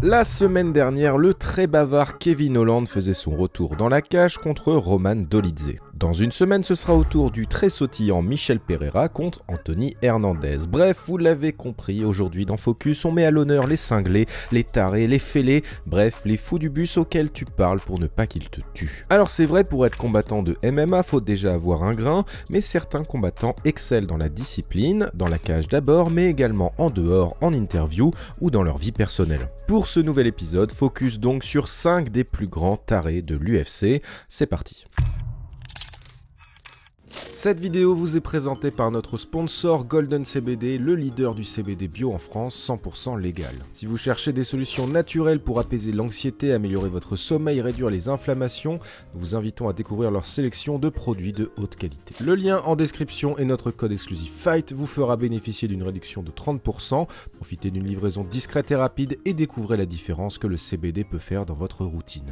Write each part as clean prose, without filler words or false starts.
La semaine dernière, le très bavard Kevin Holland faisait son retour dans la cage contre Roman Dolidze. Dans une semaine, ce sera au tour du très sautillant Michel Pereira contre Anthony Hernandez. Bref, vous l'avez compris, aujourd'hui dans Focus, on met à l'honneur les cinglés, les tarés, les fêlés, bref, les fous du bus auxquels tu parles pour ne pas qu'ils te tuent. Alors c'est vrai, pour être combattant de MMA, faut déjà avoir un grain, mais certains combattants excellent dans la discipline, dans la cage d'abord, mais également en dehors, en interview ou dans leur vie personnelle. Pour ce nouvel épisode, focus donc sur 5 des plus grands tarés de l'UFC. C'est parti. Cette vidéo vous est présentée par notre sponsor Golden CBD, le leader du CBD bio en France, 100% légal. Si vous cherchez des solutions naturelles pour apaiser l'anxiété, améliorer votre sommeil, réduire les inflammations, nous vous invitons à découvrir leur sélection de produits de haute qualité. Le lien en description et notre code exclusif FIGHT vous fera bénéficier d'une réduction de 30%, profitez d'une livraison discrète et rapide et découvrez la différence que le CBD peut faire dans votre routine.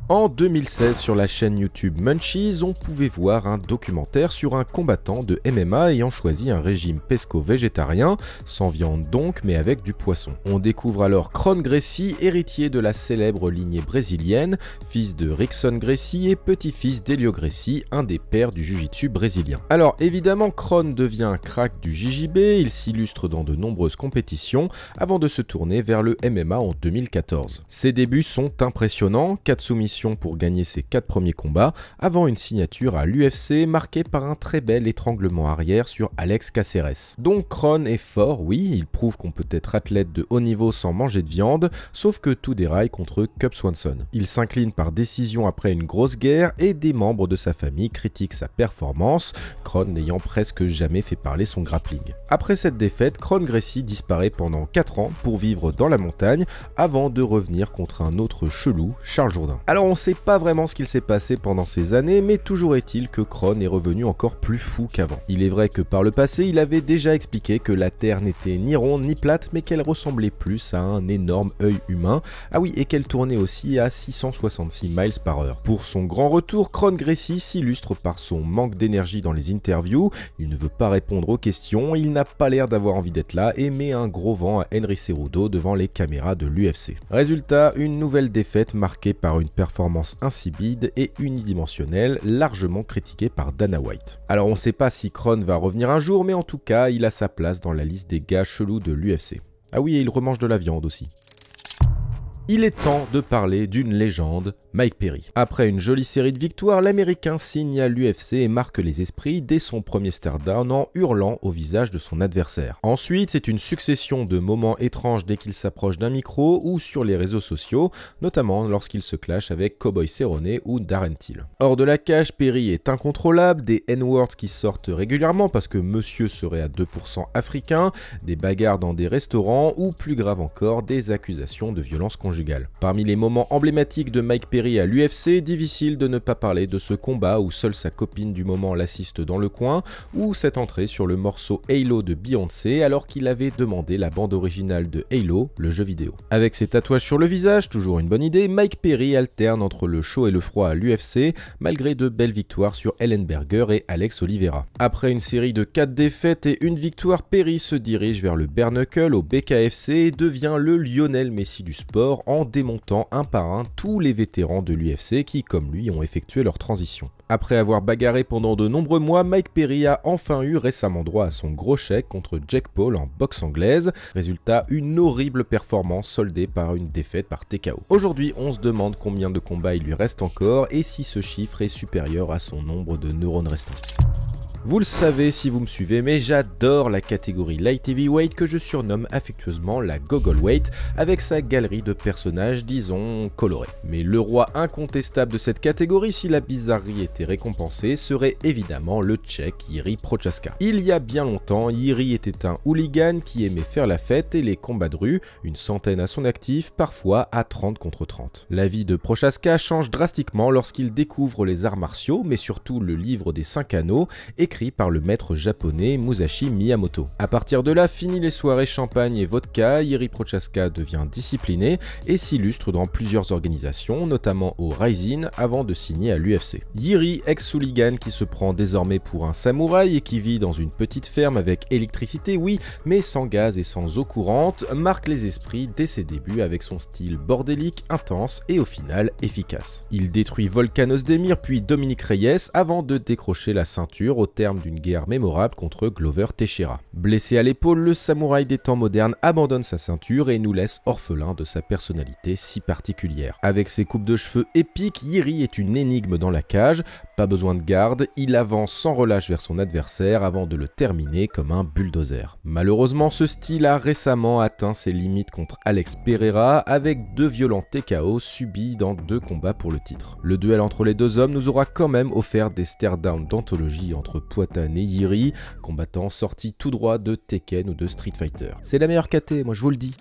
En 2016, sur la chaîne YouTube Munchies, on pouvait voir un documentaire sur un combattant de MMA ayant choisi un régime pesco-végétarien, sans viande donc, mais avec du poisson. On découvre alors Kron Gracie, héritier de la célèbre lignée brésilienne, fils de Rickson Gracie et petit-fils d'Helio Gracie, un des pères du jiu-jitsu brésilien. Alors évidemment, Kron devient un crack du JJB, il s'illustre dans de nombreuses compétitions, avant de se tourner vers le MMA en 2014. Ses débuts sont impressionnants, 4 soumissions pour gagner ses 4 premiers combats, avant une signature à l'UFC marquée par un très bel étranglement arrière sur Alex Caceres. Donc Kron est fort, oui, il prouve qu'on peut être athlète de haut niveau sans manger de viande, sauf que tout déraille contre Cub Swanson. Il s'incline par décision après une grosse guerre et des membres de sa famille critiquent sa performance, Kron n'ayant presque jamais fait parler son grappling. Après cette défaite, Kron Gracie disparaît pendant 4 ans pour vivre dans la montagne, avant de revenir contre un autre chelou, Charles Jourdain. Alors on sait pas vraiment ce qu'il s'est passé pendant ces années, mais toujours est-il que Kron est revenu encore plus fou qu'avant. Il est vrai que par le passé, il avait déjà expliqué que la Terre n'était ni ronde ni plate, mais qu'elle ressemblait plus à un énorme œil humain. Ah oui, et qu'elle tournait aussi à 666 miles par heure. Pour son grand retour, Kron Gracie s'illustre par son manque d'énergie dans les interviews, il ne veut pas répondre aux questions, il n'a pas l'air d'avoir envie d'être là et met un gros vent à Henry Cejudo devant les caméras de l'UFC. Résultat, une nouvelle défaite marquée par une performance insipide et unidimensionnelle, largement critiquée par Dana White. Alors on sait pas si Kron va revenir un jour, mais en tout cas, il a sa place dans la liste des gars chelous de l'UFC. Ah oui, et il remange de la viande aussi. Il est temps de parler d'une légende, Mike Perry. Après une jolie série de victoires, l'Américain signe à l'UFC et marque les esprits dès son premier stare-down en hurlant au visage de son adversaire. Ensuite, c'est une succession de moments étranges dès qu'il s'approche d'un micro ou sur les réseaux sociaux, notamment lorsqu'il se clash avec Cowboy Cerrone ou Darren Till. Hors de la cage, Perry est incontrôlable, des N-words qui sortent régulièrement parce que monsieur serait à 2% africain, des bagarres dans des restaurants ou plus grave encore, des accusations de violence conjugale. Parmi les moments emblématiques de Mike Perry à l'UFC, difficile de ne pas parler de ce combat où seule sa copine du moment l'assiste dans le coin, ou cette entrée sur le morceau Halo de Beyoncé alors qu'il avait demandé la bande originale de Halo, le jeu vidéo. Avec ses tatouages sur le visage, toujours une bonne idée, Mike Perry alterne entre le chaud et le froid à l'UFC, malgré de belles victoires sur Ellenberger et Alex Oliveira. Après une série de 4 défaites et une victoire, Perry se dirige vers le bare knuckle au BKFC et devient le Lionel Messi du sport en démontant un par un tous les vétérans de l'UFC qui, comme lui, ont effectué leur transition. Après avoir bagarré pendant de nombreux mois, Mike Perry a enfin eu récemment droit à son gros chèque contre Jake Paul en boxe anglaise. Résultat, une horrible performance soldée par une défaite par TKO. Aujourd'hui, on se demande combien de combats il lui reste encore et si ce chiffre est supérieur à son nombre de neurones restants. Vous le savez si vous me suivez, mais j'adore la catégorie Light Heavyweight que je surnomme affectueusement la Gogol Weight, avec sa galerie de personnages, disons, colorés. Mais le roi incontestable de cette catégorie, si la bizarrerie était récompensée, serait évidemment le Tchèque Jiří Procházka. Il y a bien longtemps, Jiří était un hooligan qui aimait faire la fête et les combats de rue, une centaine à son actif, parfois à 30 contre 30. La vie de Procházka change drastiquement lorsqu'il découvre les arts martiaux, mais surtout le livre des 5 anneaux, écrit écrit par le maître japonais Musashi Miyamoto. À partir de là, fini les soirées champagne et vodka, Jiri Prochaska devient discipliné et s'illustre dans plusieurs organisations, notamment au Rising, avant de signer à l'UFC. Jiri, ex-hooligan qui se prend désormais pour un samouraï et qui vit dans une petite ferme avec électricité, oui, mais sans gaz et sans eau courante, marque les esprits dès ses débuts avec son style bordélique, intense et au final efficace. Il détruit Volkan Ozdemir puis Dominic Reyes avant de décrocher la ceinture au terme d'une guerre mémorable contre Glover Teixeira. Blessé à l'épaule, le samouraï des temps modernes abandonne sa ceinture et nous laisse orphelin de sa personnalité si particulière. Avec ses coupes de cheveux épiques, Jiri est une énigme dans la cage, pas besoin de garde, il avance sans relâche vers son adversaire avant de le terminer comme un bulldozer. Malheureusement, ce style a récemment atteint ses limites contre Alex Pereira avec 2 violents TKO subis dans 2 combats pour le titre. Le duel entre les deux hommes nous aura quand même offert des stare-down d'anthologie entre Poatan et Jiri, combattants sortis tout droit de Tekken ou de Street Fighter. C'est la meilleure KT, moi je vous le dis.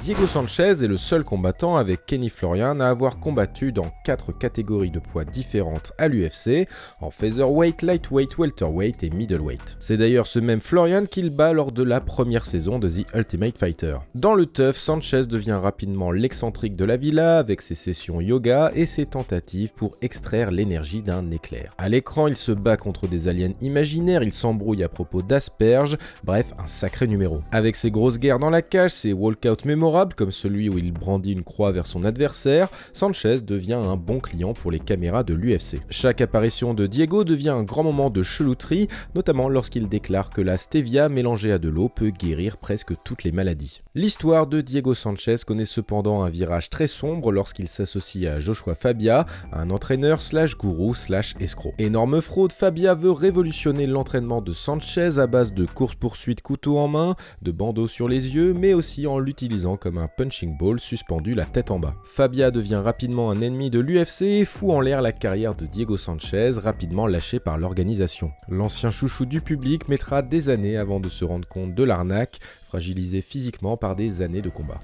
Diego Sanchez est le seul combattant avec Kenny Florian à avoir combattu dans 4 catégories de poids différentes à l'UFC, en featherweight, lightweight, welterweight et middleweight. C'est d'ailleurs ce même Florian qu'il bat lors de la première saison de The Ultimate Fighter. Dans le tough, Sanchez devient rapidement l'excentrique de la villa avec ses sessions yoga et ses tentatives pour extraire l'énergie d'un éclair. À l'écran, il se bat contre des aliens imaginaires, il s'embrouille à propos d'asperges, bref, un sacré numéro. Avec ses grosses guerres dans la cage, ses walkouts mémorables comme celui où il brandit une croix vers son adversaire, Sanchez devient un bon client pour les caméras de l'UFC. Chaque apparition de Diego devient un grand moment de chelouterie, notamment lorsqu'il déclare que la stevia mélangée à de l'eau peut guérir presque toutes les maladies. L'histoire de Diego Sanchez connaît cependant un virage très sombre lorsqu'il s'associe à Joshua Fabia, un entraîneur slash gourou slash escroc. Énorme fraude, Fabia veut révolutionner l'entraînement de Sanchez à base de course-poursuite couteau en main, de bandeaux sur les yeux, mais aussi en l'utilisant comme un punching ball suspendu la tête en bas. Fabia devient rapidement un ennemi de l'UFC et fout en l'air la carrière de Diego Sanchez, rapidement lâché par l'organisation. L'ancien chouchou du public mettra des années avant de se rendre compte de l'arnaque, fragilisé physiquement par des années de combat.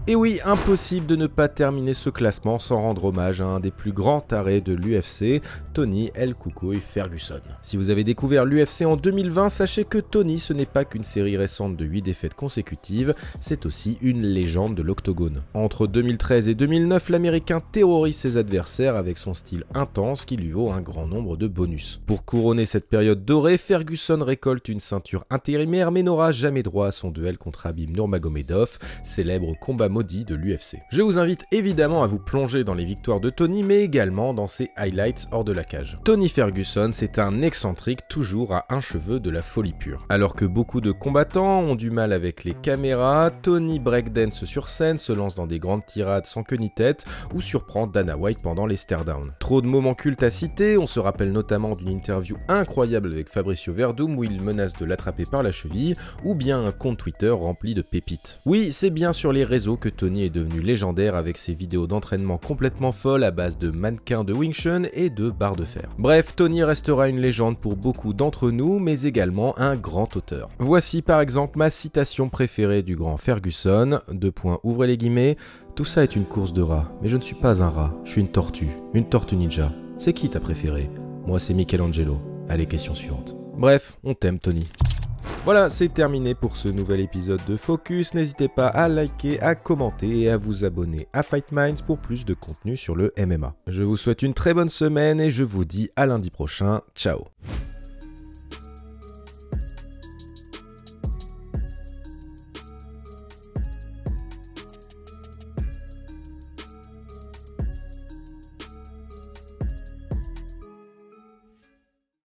Et oui, impossible de ne pas terminer ce classement sans rendre hommage à un des plus grands tarés de l'UFC, Tony El Cucuy Ferguson. Si vous avez découvert l'UFC en 2020, sachez que Tony ce n'est pas qu'une série récente de 8 défaites consécutives, c'est aussi une légende de l'octogone. Entre 2013 et 2009, l'Américain terrorise ses adversaires avec son style intense qui lui vaut un grand nombre de bonus. Pour couronner cette période dorée, Ferguson récolte une ceinture intérimaire mais n'aura jamais droit à son duel contre Khabib Nurmagomedov, célèbre combat maudit de l'UFC. Je vous invite évidemment à vous plonger dans les victoires de Tony, mais également dans ses highlights hors de la cage. Tony Ferguson, c'est un excentrique toujours à un cheveu de la folie pure. Alors que beaucoup de combattants ont du mal avec les caméras, Tony breakdance sur scène, se lance dans des grandes tirades sans queue ni tête ou surprend Dana White pendant les stare-down. Trop de moments cultes à citer, on se rappelle notamment d'une interview incroyable avec Fabricio Werdum où il menace de l'attraper par la cheville, ou bien un compte Twitter rempli de pépites. Oui, c'est bien sur les réseaux que Tony est devenu légendaire avec ses vidéos d'entraînement complètement folles à base de mannequins de Wing Chun et de barres de fer. Bref, Tony restera une légende pour beaucoup d'entre nous, mais également un grand auteur. Voici par exemple ma citation préférée du grand Ferguson, ouvrez les guillemets, « Tout ça est une course de rats, mais je ne suis pas un rat, je suis une tortue ninja. C'est qui ta préférée? Moi c'est Michelangelo. Allez, question suivante. » Bref, on t'aime Tony. Voilà, c'est terminé pour ce nouvel épisode de Focus. N'hésitez pas à liker, à commenter et à vous abonner à Fight Minds pour plus de contenu sur le MMA. Je vous souhaite une très bonne semaine et je vous dis à lundi prochain. Ciao.